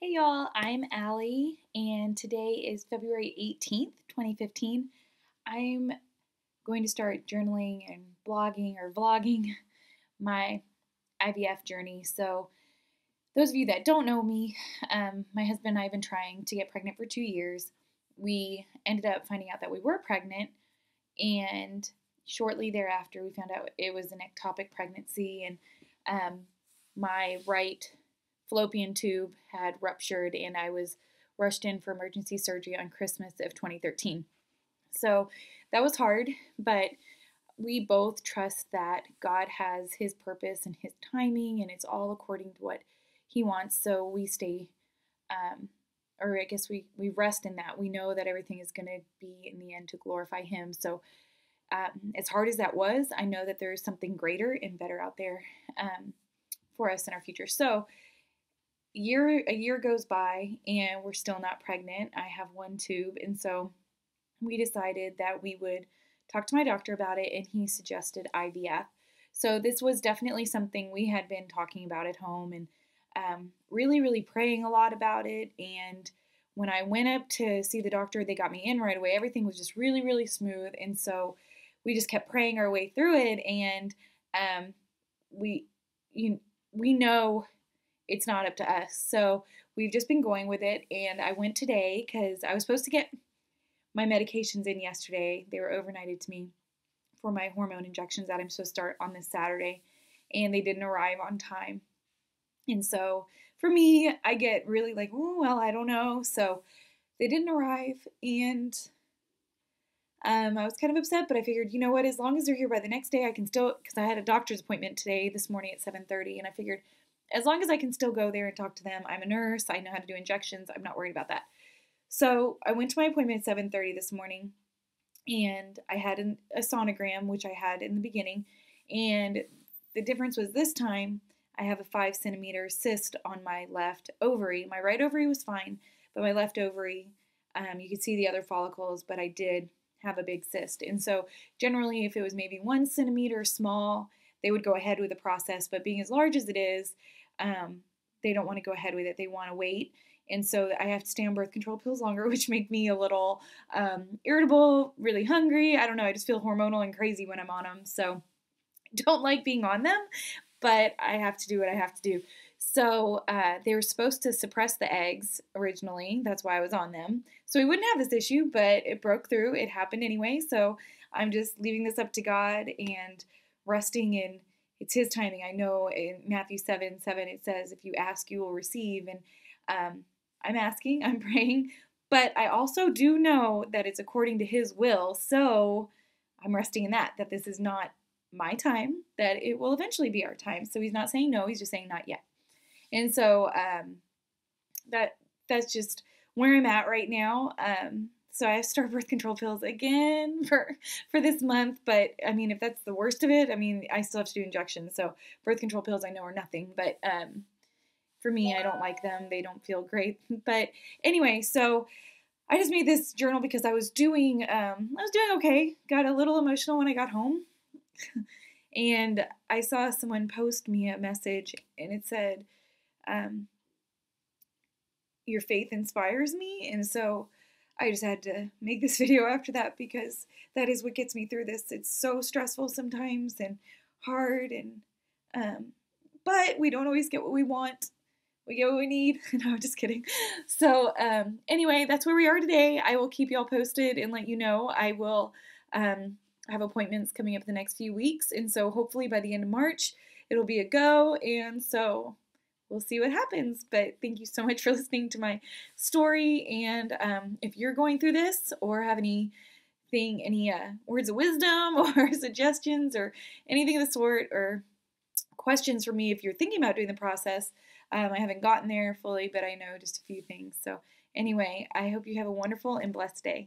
Hey y'all, I'm Allie, and today is February 18th, 2015. I'm going to start journaling and blogging or vlogging my IVF journey. So, those of you that don't know me, my husband and I have been trying to get pregnant for 2 years. We ended up finding out that we were pregnant, and shortly thereafter, we found out it was an ectopic pregnancy, and my right fallopian tube had ruptured, and I was rushed in for emergency surgery on Christmas of 2013. So that was hard, but we both trust that God has His purpose and His timing, and it's all according to what He wants. So we stay, or I guess we rest in that. We know that everything is going to be in the end to glorify Him. So as hard as that was, I know that there is something greater and better out there for us in our future. So a year goes by and we're still not pregnant. I have one tube, and so we decided that we would talk to my doctor about it, and he suggested IVF. So this was definitely something we had been talking about at home, and really praying a lot about it. And when I went up to see the doctor, they got me in right away. Everything was just really smooth, and so we just kept praying our way through it. And we we know it's not up to us. So we've just been going with it. And I went today because I was supposed to get my medications in yesterday. They were overnighted to me for my hormone injections that I'm supposed to start on this Saturday. And they didn't arrive on time. And so for me, I get really like, oh, well, I don't know. So they didn't arrive. And I was kind of upset, but I figured, you know what, as long as they're here by the next day, I can still, because I had a doctor's appointment today, this morning at 7:30, and I figured as long as I can still go there and talk to them, I'm a nurse, I know how to do injections, I'm not worried about that. So I went to my appointment at 7:30 this morning, and I had a sonogram, which I had in the beginning, and the difference was this time I have a 5 centimeter cyst on my left ovary. My right ovary was fine, but my left ovary, you could see the other follicles, but I did have a big cyst. And so generally, if it was maybe 1 centimeter small, they would go ahead with the process. But being as large as it is, they don't want to go ahead with it. They want to wait. And so I have to stay on birth control pills longer, which make me a little irritable, really hungry. I don't know. I just feel hormonal and crazy when I'm on them. So don't like being on them, but I have to do what I have to do. So they were supposed to suppress the eggs originally. That's why I was on them. So we wouldn't have this issue, but it broke through. It happened anyway. So I'm just leaving this up to God and resting in it's His timing. I know in Matthew 7:7 it says, if you ask, you will receive. And I'm asking, I'm praying, but I also do know that it's according to His will. So I'm resting in that this is not my time, that it will eventually be our time. So He's not saying no, He's just saying not yet. And so that's just where I'm at right now. So I have to start birth control pills again for this month. But I mean, if that's the worst of it, I mean, I still have to do injections. So birth control pills I know are nothing. But for me, I don't like them. They don't feel great. But anyway, so I just made this journal because I was doing okay. Got a little emotional when I got home. And I saw someone post me a message, and it said, your faith inspires me. And so I just had to make this video after that, because that is what gets me through this. It's so stressful sometimes and hard, and but we don't always get what we want. We get what we need. No, I'm just kidding. So anyway, that's where we are today. I will keep y'all posted and let you know. I will have appointments coming up the next few weeks, and so hopefully by the end of March it'll be a go. And so we'll see what happens. But thank you so much for listening to my story. And if you're going through this or have any words of wisdom or suggestions or anything of the sort, or questions for me if you're thinking about doing the process, I haven't gotten there fully, but I know just a few things. So anyway, I hope you have a wonderful and blessed day.